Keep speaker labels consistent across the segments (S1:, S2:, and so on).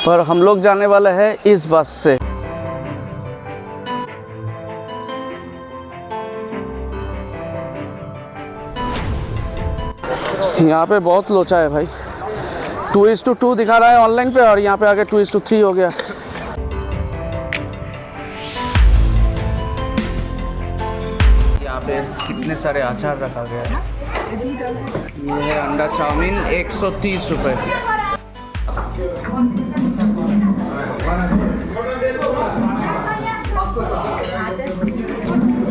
S1: पर हम लोग जाने वाले हैं इस बस से। यहाँ पे बहुत लोचा है भाई। 2:2 दिखा रहा है ऑनलाइन पे और यहाँ पे आके 2:3 हो गया। यहाँ पे कितने सारे अचार रखा गया है। ये है अंडा चाउमीन 130 रुपये।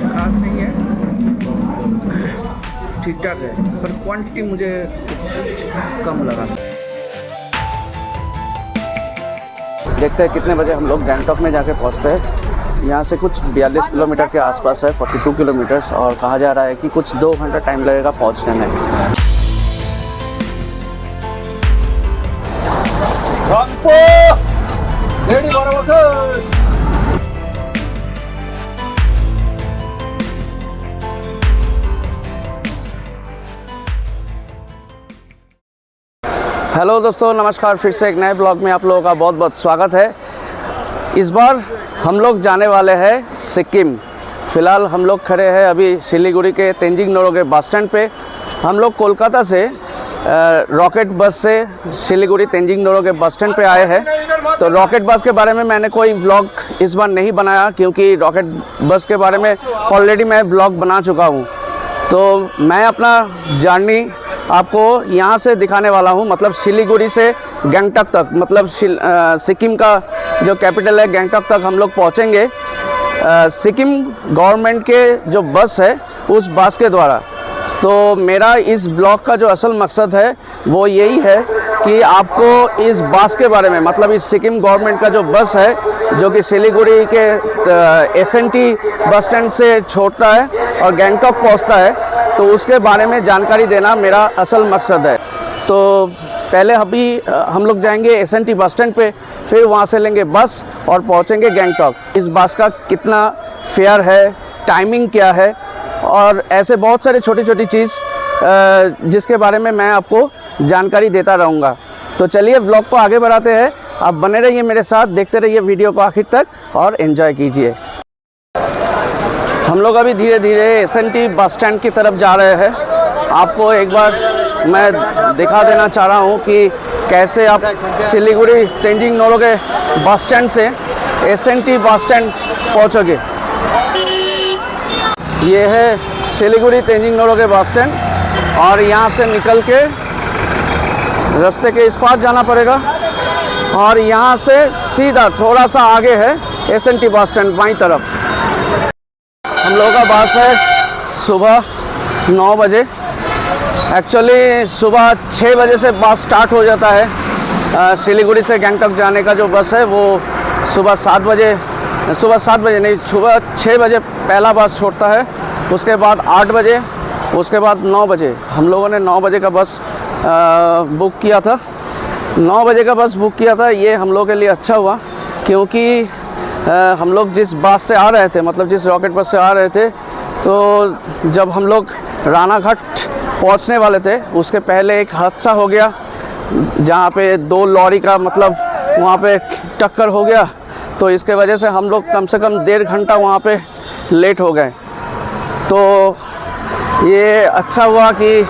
S1: खास नहीं है, ठीक ठाक है, पर क्वांटिटी मुझे कम लगा। देखते हैं कितने बजे हम लोग गैंगटॉक में जाके पहुंचते हैं। यहाँ से कुछ 42 किलोमीटर के आसपास है, 42 किलोमीटर्स, और कहा जा रहा है कि कुछ 2 घंटा टाइम लगेगा पहुंचने में। हेलो दोस्तों, नमस्कार। फिर से एक नए ब्लॉग में आप लोगों का बहुत बहुत स्वागत है। इस बार हम लोग जाने वाले हैं सिक्किम। फ़िलहाल हम लोग खड़े हैं अभी सिलीगुड़ी के तेंजिंग नोरोगे बस स्टैंड पे। हम लोग कोलकाता से रॉकेट बस से सिलीगुड़ी तेंजिंग नोरोगे बस स्टैंड पे आए हैं। तो रॉकेट बस के बारे में मैंने कोई व्लॉग इस बार नहीं बनाया, क्योंकि रॉकेट बस के बारे में ऑलरेडी मैं व्लॉग बना चुका हूँ। तो मैं अपना जर्नी आपको यहाँ से दिखाने वाला हूँ, मतलब सिलीगुड़ी से गैंगटॉक तक, मतलब सिक्किम का जो कैपिटल है गैंगटॉक तक हम लोग पहुँचेंगे सिक्किम गवर्नमेंट के जो बस है उस बस के द्वारा। तो मेरा इस ब्लॉग का जो असल मकसद है वो यही है कि आपको इस बस के बारे में, मतलब इस सिक्किम गवर्नमेंट का जो बस है जो कि सिलीगुड़ी के एसएनटी बस स्टैंड से छोड़ता है और गैंगटॉक पहुंचता है, तो उसके बारे में जानकारी देना मेरा असल मकसद है। तो पहले अभी हम लोग जाएंगे एसएनटी बस स्टैंड पे, फिर वहाँ से लेंगे बस और पहुँचेंगे गैंगटॉक। इस बस का कितना फेयर है, टाइमिंग क्या है, और ऐसे बहुत सारे छोटी छोटी चीज़ जिसके बारे में मैं आपको जानकारी देता रहूँगा। तो चलिए ब्लॉग को आगे बढ़ाते हैं। आप बने रहिए मेरे साथ, देखते रहिए वीडियो को आखिर तक और एंजॉय कीजिए। हम लोग अभी धीरे धीरे एसएनटी बस स्टैंड की तरफ जा रहे हैं। आपको एक बार मैं दिखा देना चाह रहा हूँ कि कैसे आप सिलीगुड़ी तेंजिंग नोरोगे बस स्टैंड से एसएनटी बस स्टैंड पहुँचोगे। ये है सिलीगुड़ी तेंजिंग नोरोगे बस स्टैंड, और यहाँ से निकल के रास्ते के इस पार जाना पड़ेगा और यहाँ से सीधा थोड़ा सा आगे है एसएनटी बस स्टैंड बाईं तरफ। हम लोगों का बस है सुबह 9 बजे। एक्चुअली सुबह 6 बजे से बस स्टार्ट हो जाता है। सिलीगुड़ी से गैंगटॉक जाने का जो बस है वो सुबह 7 बजे नहीं, सुबह 6 बजे पहला बस छोड़ता है। उसके बाद 8 बजे, उसके बाद 9 बजे। हम लोगों ने 9 बजे का बस बुक किया था। 9 बजे का बस बुक किया था। ये हम लोगों के लिए अच्छा हुआ, क्योंकि हम लोग जिस बस से आ रहे थे, मतलब जिस रॉकेट बस से आ रहे थे, तो जब हम लोग रानाघाट पहुंचने वाले थे उसके पहले एक हादसा हो गया, जहां पे 2 लॉरी का मतलब वहां पे टक्कर हो गया। तो इसके वजह से हम लोग कम से कम 1.5 घंटा वहां पे लेट हो गए। तो ये अच्छा हुआ कि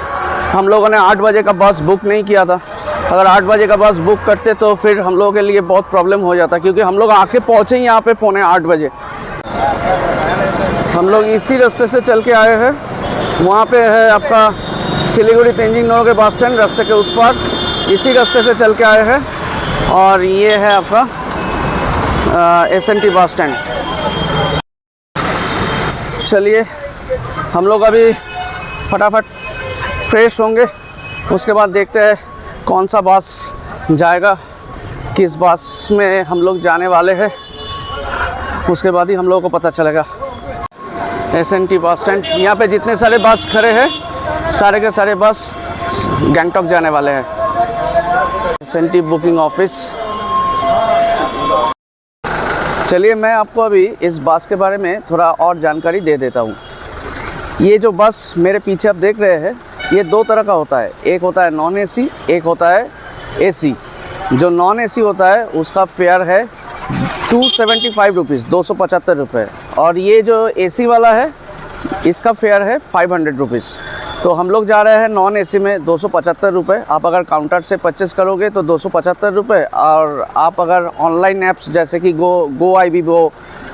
S1: हम लोगों ने 8 बजे का बस बुक नहीं किया था। अगर 8 बजे का बस बुक करते तो फिर हम लोगों के लिए बहुत प्रॉब्लम हो जाता, क्योंकि हम लोग आके पहुँचे यहाँ पे 7:45 बजे। हम लोग इसी रास्ते से चल के आए हैं। वहाँ पे है आपका सिलीगुड़ी तेंजिंग नोरोगे बस स्टैंड, रास्ते के उस पार इसी रास्ते से चल के आए हैं। और ये है आपका एसएनटी बस स्टैंड। चलिए हम लोग अभी फटाफट फ्रेश होंगे, उसके बाद देखते हैं कौन सा बस जाएगा, किस बस में हम लोग जाने वाले हैं, उसके बाद ही हम लोगों को पता चलेगा। एसएनटी बस स्टैंड, यहाँ पे जितने सारे बस खड़े हैं सारे के सारे बस गैंगटॉक जाने वाले हैं। SNT booking office. चलिए मैं आपको अभी इस बस के बारे में थोड़ा और जानकारी दे देता हूँ। ये जो बस मेरे पीछे आप देख रहे हैं, ये 2 तरह का होता है। एक होता है नॉन एसी, एक होता है एसी। जो नॉन एसी होता है उसका फेयर है 275 रुपीज़, 275 रुपये। और ये जो एसी वाला है इसका फेयर है 500 रुपीज़। तो हम लोग जा रहे हैं नॉन एसी में 275 रुपये। आप अगर काउंटर से परचेस करोगे तो 275 रुपये, और आप अगर ऑनलाइन ऐप्स जैसे कि GoIbibo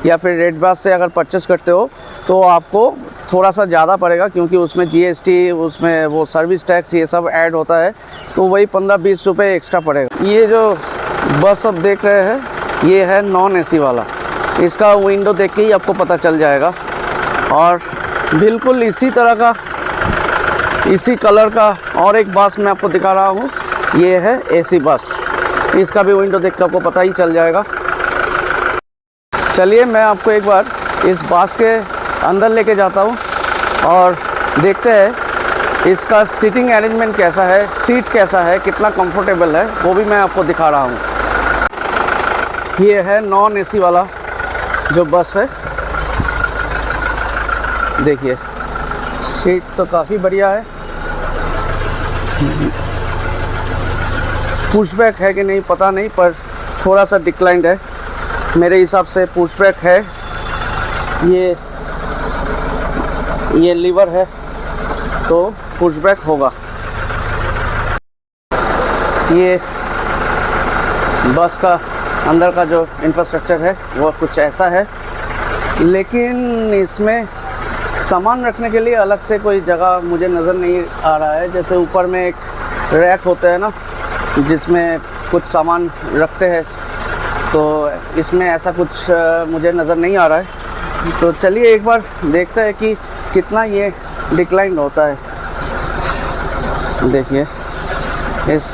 S1: या फिर रेडबस से अगर परचेस करते हो तो आपको थोड़ा सा ज़्यादा पड़ेगा, क्योंकि उसमें GST, उसमें वो सर्विस टैक्स, ये सब ऐड होता है, तो वही 15-20 रुपये एक्स्ट्रा पड़ेगा। ये जो बस अब देख रहे हैं ये है नॉन एसी वाला। इसका विंडो देख के ही आपको पता चल जाएगा। और बिल्कुल इसी तरह का, इसी कलर का और एक बस मैं आपको दिखा रहा हूँ, ये है एसी बस। इसका भी विंडो देख के आपको पता ही चल जाएगा। चलिए मैं आपको एक बार इस बस के अंदर लेके जाता हूँ और देखते हैं इसका सीटिंग अरेंजमेंट कैसा है, सीट कैसा है, कितना कंफर्टेबल है, वो भी मैं आपको दिखा रहा हूँ। ये है नॉन एसी वाला जो बस है। देखिए सीट तो काफ़ी बढ़िया है। पुशबैक है कि नहीं पता नहीं, पर थोड़ा सा डिक्लाइंड है। मेरे हिसाब से पुशबैक है। ये लीवर है तो पुशबैक होगा। ये बस का अंदर का जो इंफ्रास्ट्रक्चर है वो कुछ ऐसा है, लेकिन इसमें सामान रखने के लिए अलग से कोई जगह मुझे नज़र नहीं आ रहा है। जैसे ऊपर में एक रैक होता है ना, जिसमें कुछ सामान रखते हैं, तो इसमें ऐसा कुछ मुझे नज़र नहीं आ रहा है। तो चलिए एक बार देखते हैं कि कितना ये डिक्लाइन होता है। देखिए इस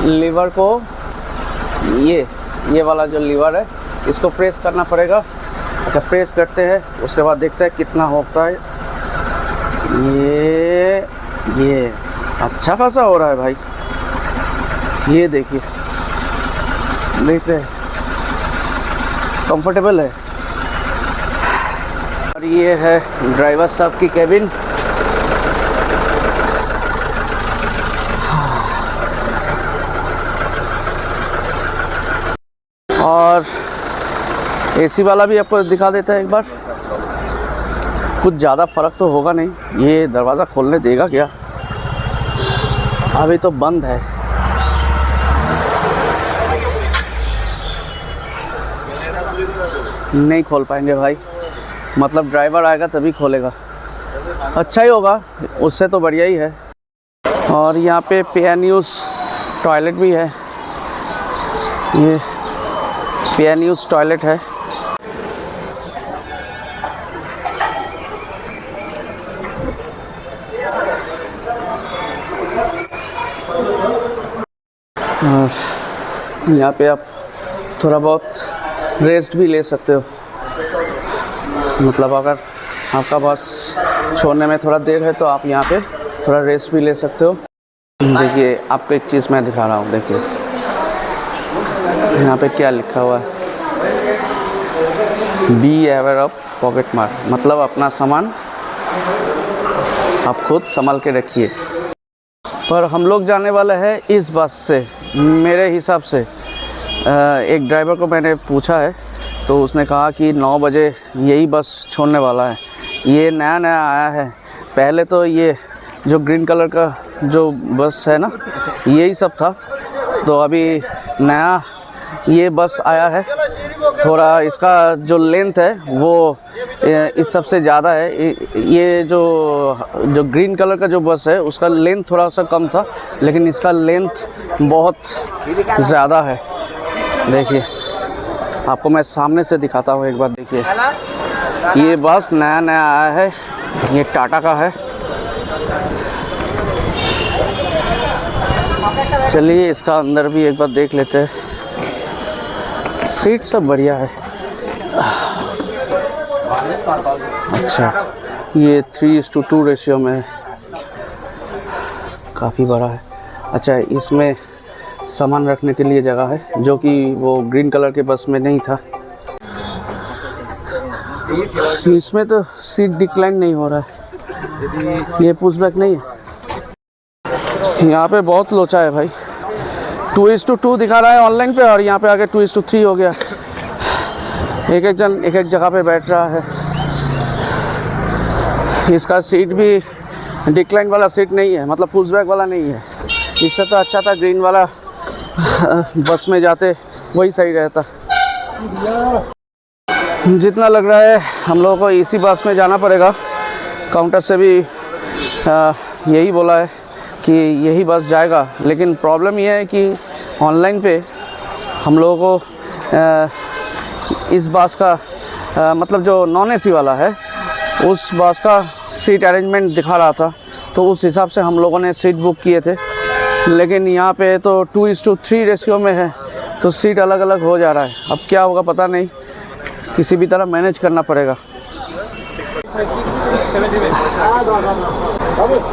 S1: लीवर को, ये वाला जो लीवर है इसको प्रेस करना पड़ेगा। अच्छा प्रेस करते हैं, उसके बाद देखते हैं कितना होता है। ये अच्छा खासा हो रहा है भाई। ये देखिए, देख रहे हैं, कंफर्टेबल है। और ये है ड्राइवर साहब की कैबिन। और एसी वाला भी आपको दिखा देता है एक बार। कुछ ज़्यादा फ़र्क तो होगा नहीं। ये दरवाज़ा खोलने देगा क्या? अभी तो बंद है। नहीं खोल पाएंगे भाई, मतलब ड्राइवर आएगा तभी खोलेगा। अच्छा ही होगा, उससे तो बढ़िया ही है। और यहाँ पे पे एंड यूज़ टॉयलेट भी है। ये पे एंड यूज़ टॉयलेट है। और यहाँ पे आप थोड़ा बहुत रेस्ट भी ले सकते हो। मतलब अगर आपका बस छोड़ने में थोड़ा देर है तो आप यहाँ पे थोड़ा रेस्ट भी ले सकते हो। देखिए आपको एक चीज़ मैं दिखा रहा हूँ। देखिए यहाँ पे क्या लिखा हुआ है, बी अवेयर ऑफ पॉकेट मार, मतलब अपना सामान आप खुद संभाल के रखिए। पर हम लोग जाने वाले हैं इस बस से। मेरे हिसाब से एक ड्राइवर को मैंने पूछा है तो उसने कहा कि 9 बजे यही बस छोड़ने वाला है। ये नया नया आया है। पहले तो ये जो ग्रीन कलर का जो बस है ना, यही सब था। तो अभी नया ये बस आया है। थोड़ा इसका जो लेंथ है वो इस सब से ज़्यादा है। ये जो ग्रीन कलर का जो बस है उसका लेंथ थोड़ा सा कम था, लेकिन इसका लेंथ बहुत ज़्यादा है। देखिए आपको मैं सामने से दिखाता हूँ एक बार। देखिए ये बस नया नया आया है, ये टाटा का है। चलिए इसका अंदर भी एक बार देख लेते हैं। सीट सब बढ़िया है। अच्छा ये 3:2 रेशियो में है, काफ़ी बड़ा है। अच्छा इसमें सामान रखने के लिए जगह है, जो कि वो ग्रीन कलर के बस में नहीं था। इसमें तो सीट डिक्लाइन नहीं हो रहा है, ये पुशबैक नहीं है। यहाँ पे बहुत लोचा है भाई। 2:2 दिखा रहा है ऑनलाइन पे और यहाँ पे आके 2:3 हो गया। एक एक जन एक एक जगह पे बैठ रहा है। इसका सीट भी डिक्लाइन वाला सीट नहीं है, मतलब पुश बैक वाला नहीं है। इससे तो अच्छा था ग्रीन वाला बस में जाते, वही सही रहता। जितना लग रहा है हम लोगों को इसी बस में जाना पड़ेगा। काउंटर से भी यही बोला है कि यही बस जाएगा, लेकिन प्रॉब्लम ये है कि ऑनलाइन पे हम लोगों को इस बस का मतलब जो नॉन एसी वाला है उस बस का सीट अरेंजमेंट दिखा रहा था, तो उस हिसाब से हम लोगों ने सीट बुक किए थे। लेकिन यहाँ पे तो 2:3 रेशियो में है, तो सीट अलग अलग हो जा रहा है। अब क्या होगा पता नहीं, किसी भी तरह मैनेज करना पड़ेगा।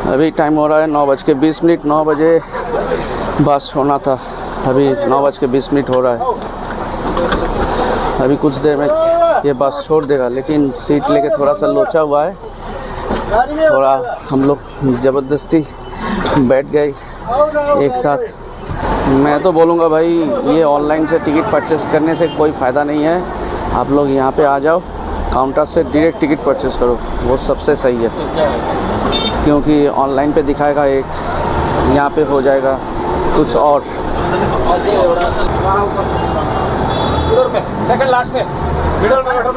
S1: अभी टाइम हो रहा है 9:20। 9 बजे बस होना था, अभी 9:20 हो रहा है। अभी कुछ देर में ये बस छोड़ देगा, लेकिन सीट लेके थोड़ा सा लोचा हुआ है। थोड़ा हम लोग ज़बरदस्ती बैठ गए एक साथ। मैं तो बोलूँगा भाई, ये ऑनलाइन से टिकट परचेस करने से कोई फ़ायदा नहीं है। आप लोग यहाँ पे आ जाओ, काउंटर से डायरेक्ट टिकट परचेस करो, वो सबसे सही है। क्योंकि ऑनलाइन पे दिखाएगा एक, यहाँ पे हो जाएगा कुछ और। सेकंड लास्ट में मिडल में बैठो।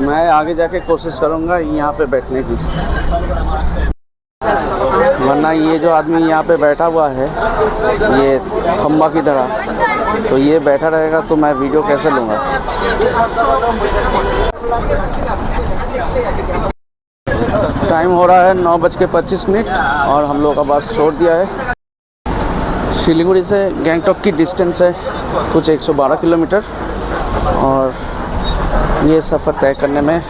S1: मैं आगे जाके कोशिश करूँगा यहाँ पे बैठने की, वरना ये जो आदमी यहाँ पे बैठा हुआ है ये खम्बा की तरह, तो ये बैठा रहेगा तो मैं वीडियो कैसे लूँगा। टाइम हो रहा है 9:25 और हम लोग का बस छोड़ दिया है। सिलीगुड़ी से गैंगटॉक की डिस्टेंस है कुछ 112 किलोमीटर, और ये सफ़र तय करने में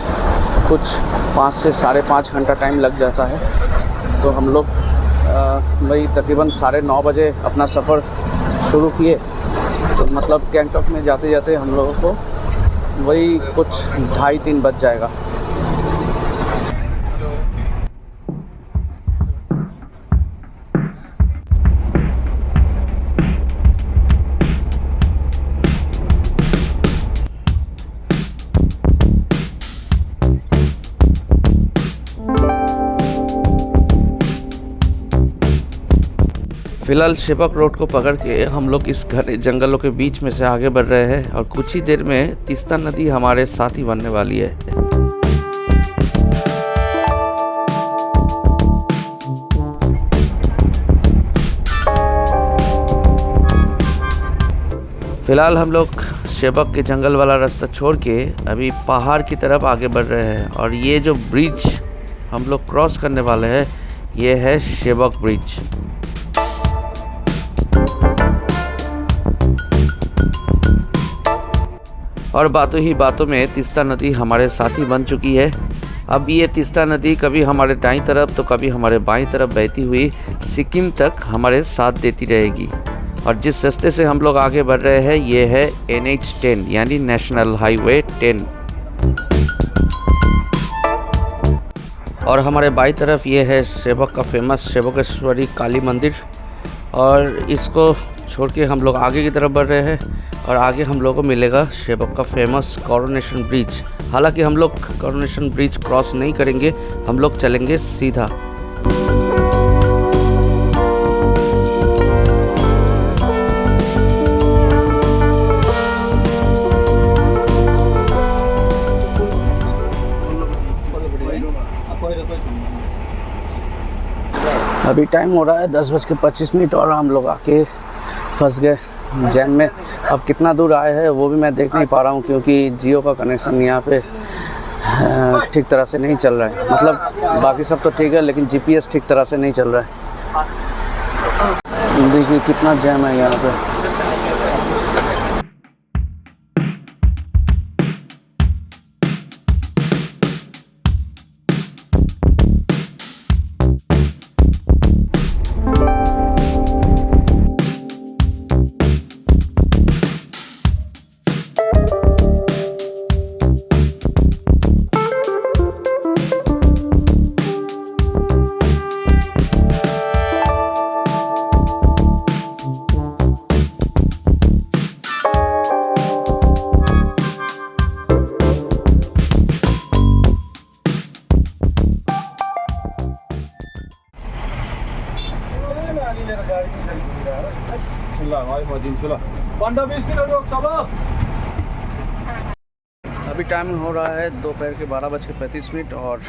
S1: कुछ 5 से 5.5 घंटा टाइम लग जाता है। तो हम लोग वही तकरीबन 9:30 बजे अपना सफ़र शुरू किए, तो मतलब गैंगटॉक में जाते जाते हम लोगों को वही कुछ 2:30-3 बज जाएगा। फ़िलहाल शेबक रोड को पकड़ के हम लोग इस घने जंगलों के बीच में से आगे बढ़ रहे हैं, और कुछ ही देर में तीस्ता नदी हमारे साथी बनने वाली है। फ़िलहाल हम लोग शेबक के जंगल वाला रास्ता छोड़ के अभी पहाड़ की तरफ आगे बढ़ रहे हैं, और ये जो ब्रिज हम लोग क्रॉस करने वाले हैं ये है शेबक ब्रिज। और बातों ही बातों में तीस्ता नदी हमारे साथी बन चुकी है। अब ये तीस्ता नदी कभी हमारे दाईं तरफ तो कभी हमारे बाईं तरफ बहती हुई सिक्किम तक हमारे साथ देती रहेगी। और जिस रास्ते से हम लोग आगे बढ़ रहे हैं ये है NH10 यानी नेशनल हाईवे 10। और हमारे बाईं तरफ ये है शेबक का फेमस शेबकेश्वरी काली मंदिर, और इसको छोड़ के हम लोग आगे की तरफ बढ़ रहे हैं, और आगे हम लोगों को मिलेगा शेबक का फेमस कोरोनेशन ब्रिज। हालांकि हम लोग कोरोनेशन ब्रिज क्रॉस नहीं करेंगे, हम लोग चलेंगे सीधा। अभी टाइम हो रहा है 10:25 और हम लोग आके फंस गए जैम में। अब कितना दूर आए हैं वो भी मैं देख नहीं पा रहा हूँ, क्योंकि जियो का कनेक्शन यहाँ पे ठीक तरह से नहीं चल रहा है। मतलब बाकी सब तो ठीक है, लेकिन GPS ठीक तरह से नहीं चल रहा है। देखिए कितना जैम है यहाँ पे। अभी टाइम हो रहा है दोपहर के 12:35 और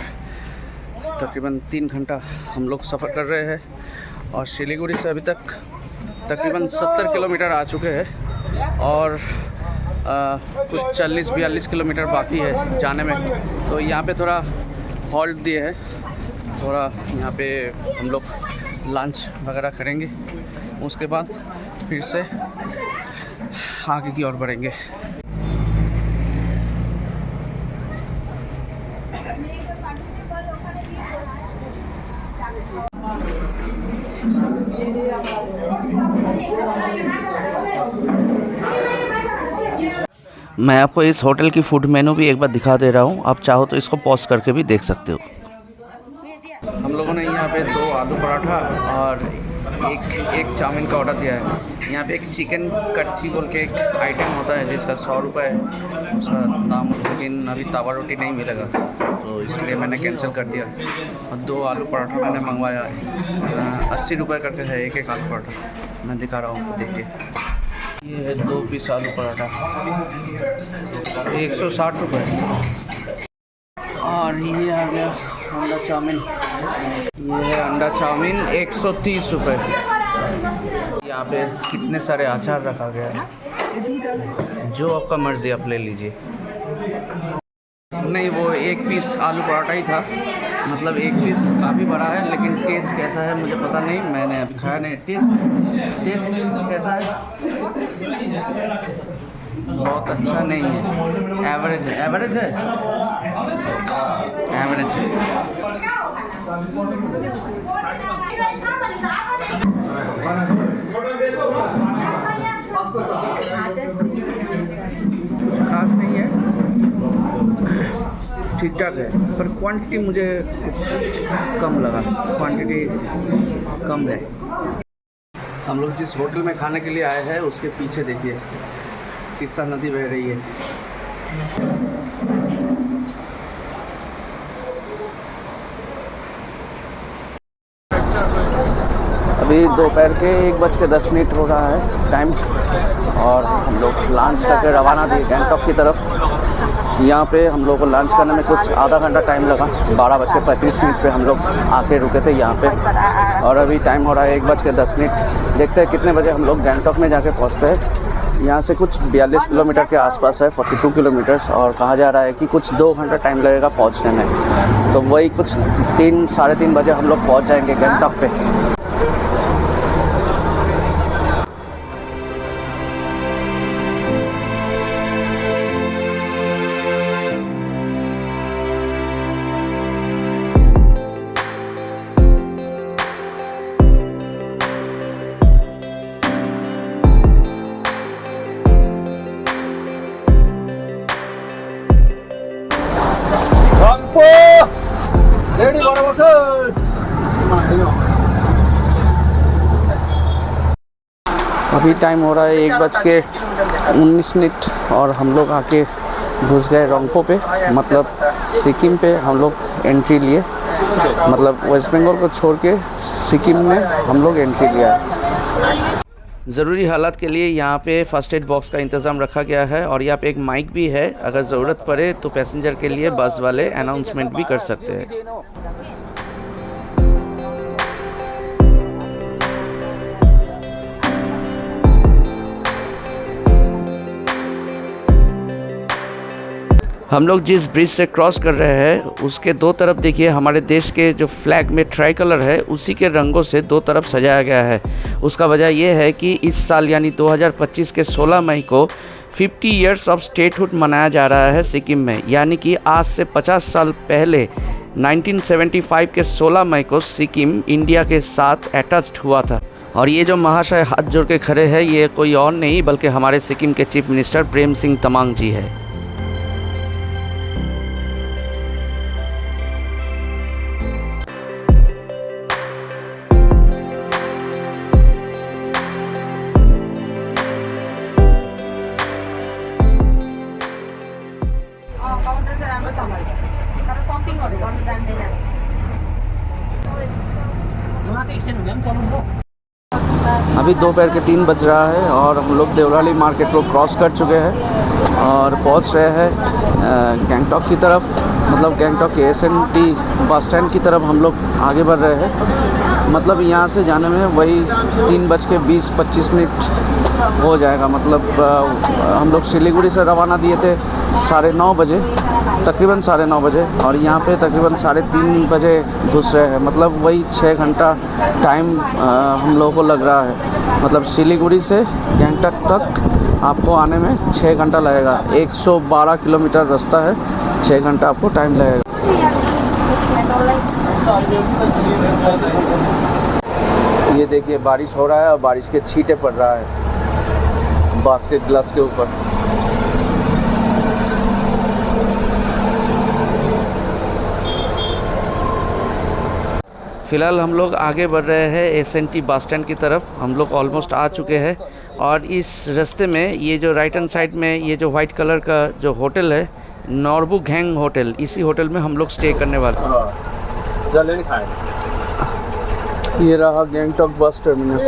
S1: तकरीबन 3 घंटा हम लोग सफ़र कर रहे हैं और सिलीगुड़ी से अभी तक तकरीबन 70 किलोमीटर आ चुके हैं और कुछ 40-42 किलोमीटर बाकी है जाने में। तो यहाँ पे थोड़ा हॉल्ट दिए है, थोड़ा यहाँ पे हम लोग लंच वगैरह करेंगे, उसके बाद फिर से आगे की ओर बढ़ेंगे। मैं आपको इस होटल की फूड मेनू भी एक बार दिखा दे रहा हूँ, आप चाहो तो इसको पॉज करके भी देख सकते हो। हम लोगों ने यहाँ पे 2 आलू पराठा और एक चाउमीन का ऑर्डर दिया है। यहाँ पे एक चिकन कच्ची बोल के एक आइटम होता है जिसका 100 रुपये उसका दाम, लेकिन अभी तवा रोटी नहीं मिलेगा तो इसलिए मैंने कैंसिल कर दिया। और 2 आलू पराठा मैंने मंगवाया, 80 रुपये करके है एक आलू पराठा। मैं दिखा रहा हूँ, देखिए ये है 2 पीस आलू पराठा 160 रुपये। और ये आ गया अंडा चाउमीन, ये है अंडा चाउमीन 130 रुपये। यहाँ पे कितने सारे अचार रखा गया है, जो आपका मर्ज़ी आप ले लीजिए। नहीं, वो 1 पीस आलू पराठा ही था, मतलब 1 पीस काफ़ी बड़ा है, लेकिन टेस्ट कैसा है मुझे पता नहीं, मैंने अभी खाया नहीं। टेस्ट कैसा है? बहुत अच्छा नहीं है, एवरेज है। एवरेज है। कुछ खास नहीं है, ठीक ठाक है, पर क्वांटिटी मुझे कम लगा, क्वांटिटी कम है। हम लोग जिस होटल में खाने के लिए आए हैं उसके पीछे देखिए तीस्ता नदी बह रही है। अभी दोपहर के 1:10 हो रहा है टाइम और हम लोग लंच करके रवाना दिए गैंगटॉक की तरफ। यहाँ पे हम लोग को लंच करने में कुछ आधा घंटा टाइम लगा। 12:35 पे हम लोग आके रुके थे यहाँ पे और अभी टाइम हो रहा है 1:10। देखते हैं कितने बजे हम लोग गैंगटॉक में जाके पहुँचते हैं। यहाँ से कुछ 42 किलोमीटर के आसपास है, 42 किलोमीटर्स, और कहा जा रहा है कि कुछ 2 घंटा टाइम लगेगा पहुँचने में। तो वही कुछ 3-3:30 बजे हम लोग पहुँच जाएंगे गैंगटॉक पे। अभी टाइम हो रहा है 1:19 और हम लोग आके घुस गए रोंगपो पे, मतलब सिक्किम पे हम लोग एंट्री लिए। मतलब वेस्ट बंगाल को छोड़ के सिक्किम में हम लोग एंट्री लिया है। ज़रूरी हालात के लिए यहाँ पे फ़र्स्ट एड बॉक्स का इंतज़ाम रखा गया है और यहाँ पे एक माइक भी है, अगर ज़रूरत पड़े तो पैसेंजर के लिए बस वाले अनाउंसमेंट भी कर सकते हैं। हम लोग जिस ब्रिज से क्रॉस कर रहे हैं उसके 2 तरफ देखिए हमारे देश के जो फ्लैग में ट्राई कलर है उसी के रंगों से 2 तरफ सजाया गया है। उसका वजह यह है कि इस साल यानी 2025 के 16 मई को 50 ईयर्स ऑफ स्टेटहुड मनाया जा रहा है सिक्किम में, यानी कि आज से 50 साल पहले 1975 के 16 मई को सिक्किम इंडिया के साथ अटैच्ड हुआ था। और ये जो महाशय हाथ जोड़ के खड़े हैं ये कोई और नहीं बल्कि हमारे सिक्किम के चीफ मिनिस्टर प्रेम सिंह तमांग जी है। अभी दोपहर के 3 बज रहा है और हम लोग देवलाली मार्केट को क्रॉस कर चुके हैं और पहुंच रहे हैं गंगटोक की तरफ, मतलब गंगटोक के SNT बस स्टैंड की तरफ हम लोग आगे बढ़ रहे हैं। मतलब यहाँ से जाने में वही 3:20-25 हो जाएगा। मतलब हम लोग सिलीगुड़ी से रवाना दिए थे 9:30 बजे, तकरीबन 9:30 बजे, और यहाँ पे तकरीबन 3:30 बजे घुस रहे हैं। मतलब वही 6 घंटा टाइम हम लोगों को लग रहा है। मतलब सिलीगुड़ी से गंगटोक तक आपको आने में 6 घंटा लगेगा। 112 किलोमीटर रास्ता है, 6 घंटा आपको टाइम लगेगा। ये देखिए बारिश हो रहा है और बारिश के छींटे पड़ रहा है बास्केट ग्लास के ऊपर। फ़िलहाल हम लोग आगे बढ़ रहे हैं SNT बस स्टैंड की तरफ। हम लोग ऑलमोस्ट आ चुके हैं और इस रास्ते में ये जो राइट हैंड साइड में ये जो वाइट कलर का जो होटल है, नॉर्बू घेंग होटल, इसी होटल में हम लोग स्टे करने वाले हैं। ये रहा Gangtok bus terminus,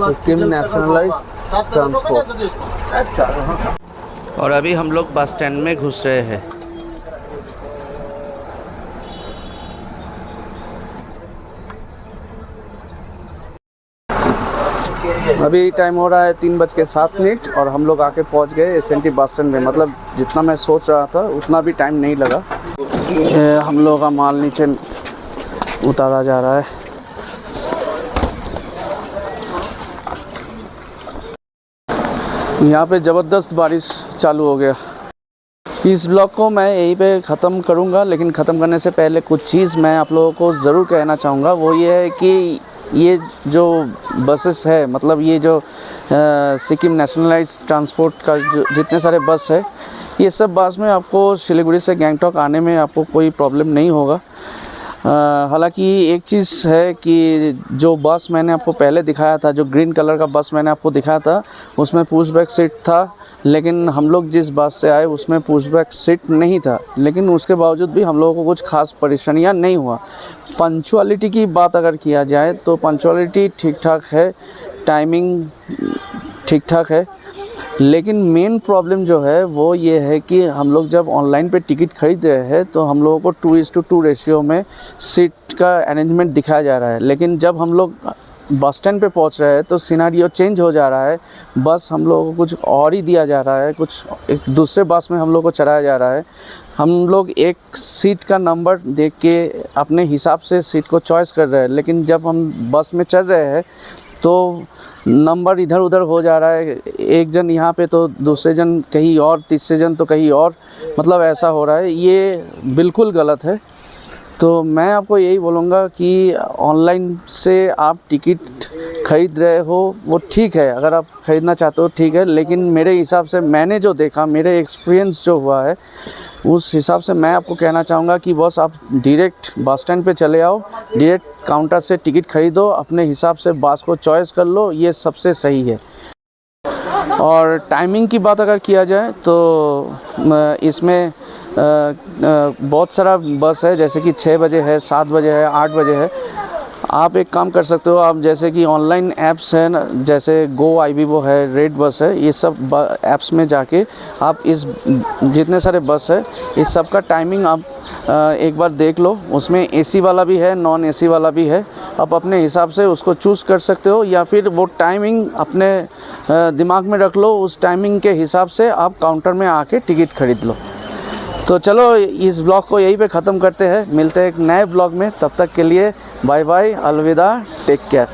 S1: Sikkim nationalised transport. और अभी हम लोग बस स्टैंड में घुस रहे हैं। अभी टाइम हो रहा है 3:07 और हम लोग आके पहुंच गए SNT बस स्टैंड में। मतलब जितना मैं सोच रहा था उतना भी टाइम नहीं लगा। हम लोगों का माल नीचे उतारा जा रहा है। यहाँ पे ज़बरदस्त बारिश चालू हो गया। इस ब्लॉग को मैं यहीं पे ख़त्म करूँगा, लेकिन ख़त्म करने से पहले कुछ चीज़ मैं आप लोगों को ज़रूर कहना चाहूँगा। वो ये है कि ये जो बसेस है, मतलब ये जो सिक्किम नेशनलाइज्ड ट्रांसपोर्ट का जो जितने सारे बस है, ये सब बस में आपको सिलीगुड़ी से गंगटोक आने में आपको कोई प्रॉब्लम नहीं होगा। हालांकि एक चीज़ है कि जो बस मैंने आपको पहले दिखाया था, जो ग्रीन कलर का बस मैंने आपको दिखाया था, उसमें पुश बैक सीट था, लेकिन हम लोग जिस बस से आए उसमें पुश बैक सीट नहीं था। लेकिन उसके बावजूद भी हम लोगों को कुछ खास परेशानियां नहीं हुआ। पंक्चुअलिटी की बात अगर किया जाए तो पंक्चुअलिटी ठीक ठाक है, टाइमिंग ठीक ठाक है, लेकिन मेन प्रॉब्लम जो है वो ये है कि हम लोग जब ऑनलाइन पे टिकट खरीद रहे हैं तो हम लोगों को 2:2 रेशियो में सीट का अरेंजमेंट दिखाया जा रहा है। लेकिन जब हम लोग बस स्टैंड पे पहुंच रहे हैं तो सिनेरियो चेंज हो जा रहा है। बस हम लोगों को कुछ और ही दिया जा रहा है, कुछ एक दूसरे बस में हम लोग को चढ़ाया जा रहा है। हम लोग एक सीट का नंबर देख के अपने हिसाब से सीट को चॉइस कर रहे हैं, लेकिन जब हम बस में चढ़ रहे हैं तो नंबर इधर उधर हो जा रहा है। एक जन यहाँ पे तो दूसरे जन कहीं और, तीसरे जन तो कहीं और, मतलब ऐसा हो रहा है। ये बिल्कुल गलत है। तो मैं आपको यही बोलूँगा कि ऑनलाइन से आप टिकट ख़रीद रहे हो वो ठीक है, अगर आप ख़रीदना चाहते हो ठीक है, लेकिन मेरे हिसाब से मैंने जो देखा, मेरे एक्सपीरियंस जो हुआ है, उस हिसाब से मैं आपको कहना चाहूँगा कि बस आप डायरेक्ट बस स्टैंड पे चले आओ, डायरेक्ट काउंटर से टिकट ख़रीदो, अपने हिसाब से बस को चॉइस कर लो, ये सबसे सही है। और टाइमिंग की बात अगर किया जाए तो इसमें बहुत सारा बस है, जैसे कि 6 बजे है, 7 बजे है, 8 बजे है। आप एक काम कर सकते हो, आप जैसे कि ऑनलाइन ऐप्स है ना, जैसे गो आईवीवो है, रेड बस है, ये सब ऐप्स में जाके आप इस जितने सारे बस है इस सब का टाइमिंग आप एक बार देख लो। उसमें एसी वाला भी है, नॉन एसी वाला भी है। आप अपने हिसाब से उसको चूज़ कर सकते हो, या फिर वो टाइमिंग अपने दिमाग में रख लो, उस टाइमिंग के हिसाब से आप काउंटर में आके टिकट खरीद लो। तो चलो इस ब्लॉग को यहीं पे ख़त्म करते हैं, मिलते हैं एक नए ब्लॉग में। तब तक के लिए बाय बाय, अलविदा, टेक केयर।